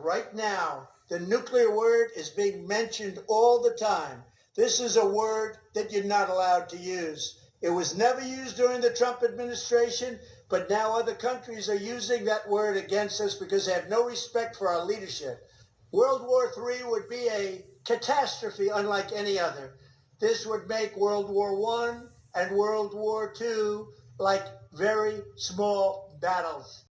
right now, the nuclear word is being mentioned all the time. This is a word that you're not allowed to use. It was never used during the Trump administration, but now other countries are using that word against us because they have no respect for our leadership. World War III would be a catastrophe unlike any other. This would make World War I and World War II like very small battles.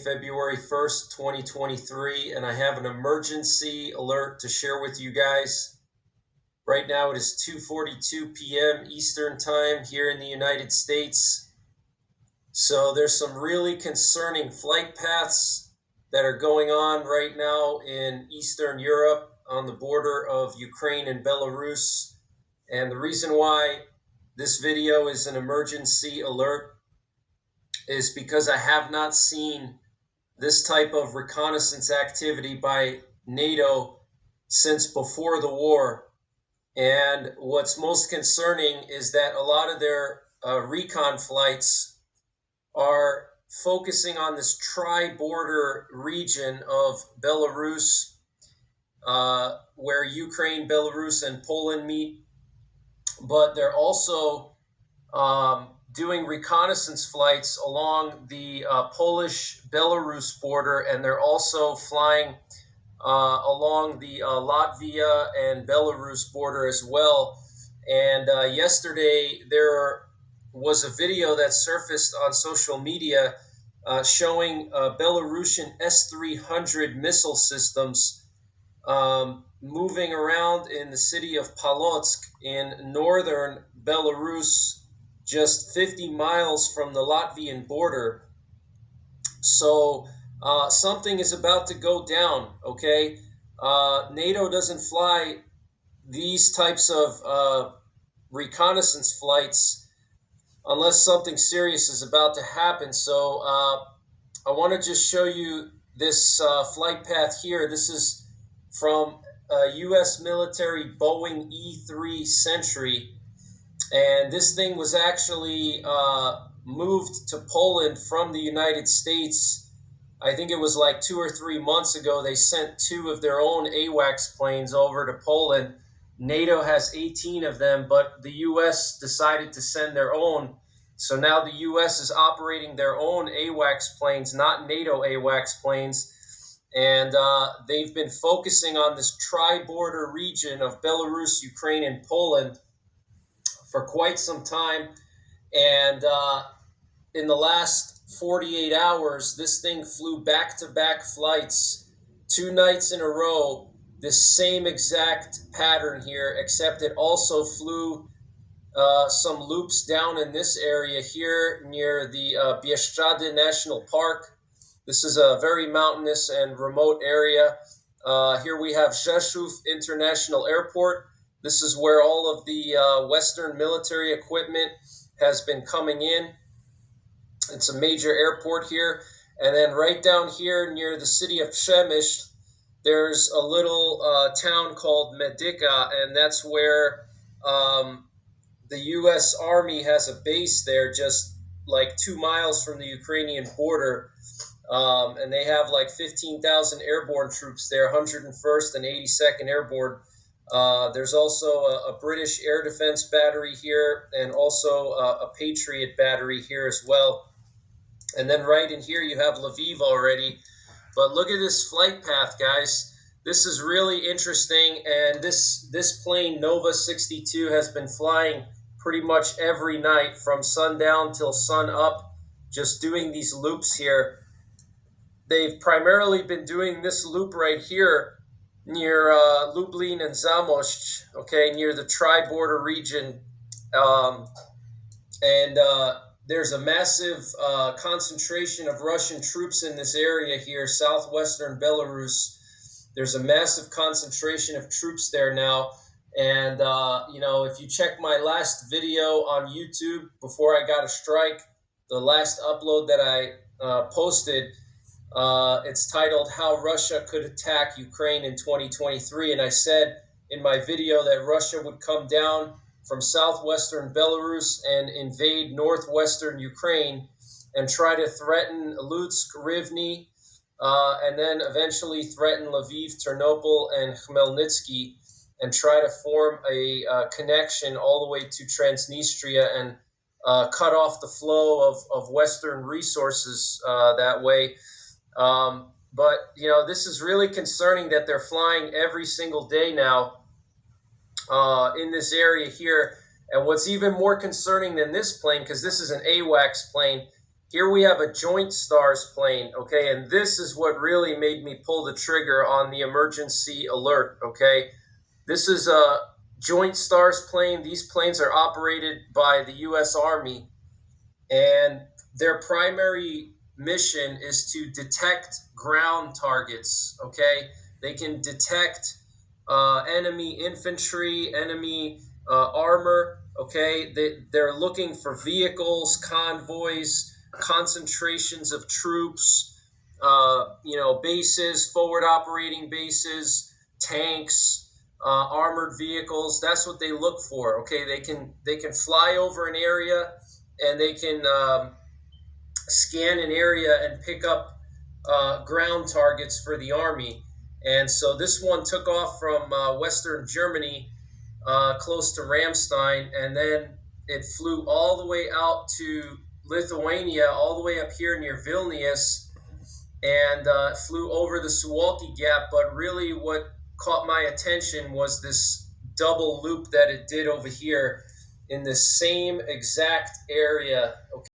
February 1st, 2023, and I have an emergency alert to share with you guys. Right now it is 2:42 p.m. Eastern Time here in the United States. So there's some really concerning flight paths that are going on right now in Eastern Europe on the border of Ukraine and Belarus. And the reason why this video is an emergency alert is because I have not seen this type of reconnaissance activity by NATO since before the war. And what's most concerning is that a lot of their recon flights are focusing on this tri-border region of Belarus, where Ukraine, Belarus, and Poland meet. But they're also doing reconnaissance flights along the Polish-Belarus border, and they're also flying along the Latvia and Belarus border as well. And yesterday there was a video that surfaced on social media showing Belarusian S-300 missile systems moving around in the city of Polotsk in northern Belarus, just 50 miles from the Latvian border. So something is about to go down, okay? NATO doesn't fly these types of reconnaissance flights unless something serious is about to happen. So I want to just show you this flight path here. This is from U.S. military Boeing E-3 Sentry. And this thing was actually moved to Poland from the United States. I think it was like 2 or 3 months ago. They sent 2 of their own AWACS planes over to Poland. NATO has 18 of them, but the U.S. decided to send their own. So now the U.S. is operating their own AWACS planes, not NATO AWACS planes. And they've been focusing on this tri-border region of Belarus, Ukraine, and Poland for quite some time. And in the last 48 hours, this thing flew back-to-back flights 2 nights in a row, this same exact pattern here, except it also flew some loops down in this area here near the Bieszczady National Park. This is a very mountainous and remote area. Here we have Rzeszów International Airport. This is where all of the Western military equipment has been coming in. It's a major airport here. And then right down here near the city of Przemyśl, there's a little town called Medyka, and that's where the U.S. Army has a base there just like 2 miles from the Ukrainian border. And they have like 15,000 airborne troops there, 101st and 82nd Airborne. There's also a British air defense battery here, and also a Patriot battery here as well. And then right in here you have Lviv already. But look at this flight path, guys. This is really interesting, and this plane, Nova 62, has been flying pretty much every night from sundown till sun up, just doing these loops here. They've primarily been doing this loop right here near Lublin and Zamość, okay, near the tri-border region. There's a massive concentration of Russian troops in this area here, southwestern Belarus. There's a massive concentration of troops there now. And, if you check my last video on YouTube before I got a strike, the last upload that I posted, it's titled How Russia Could Attack Ukraine in 2023. And I said in my video that Russia would come down from southwestern Belarus and invade northwestern Ukraine and try to threaten Lutsk, Rivne, and then eventually threaten Lviv, Ternopil, and Khmelnytsky, and try to form a connection all the way to Transnistria and cut off the flow of Western resources that way. But, this is really concerning that they're flying every single day now in this area here. And what's even more concerning than this plane, because this is an AWACS plane, here we have a Joint Stars plane, okay, and this is what really made me pull the trigger on the emergency alert, okay. This is a Joint Stars plane. These planes are operated by the U.S. Army, and their primary mission is to detect ground targets, okay. They can detect enemy infantry, enemy armor, okay. They're looking for vehicles, convoys, concentrations of troops, bases, forward operating bases, tanks, armored vehicles. That's what they look for. Okay, they can fly over an area, and they can scan an area and pick up ground targets for the army. And so this one took off from Western Germany, close to Ramstein, and then it flew all the way out to Lithuania, all the way up here near Vilnius, and flew over the Suwalki Gap. But really what caught my attention was this double loop that it did over here in the same exact area. Okay.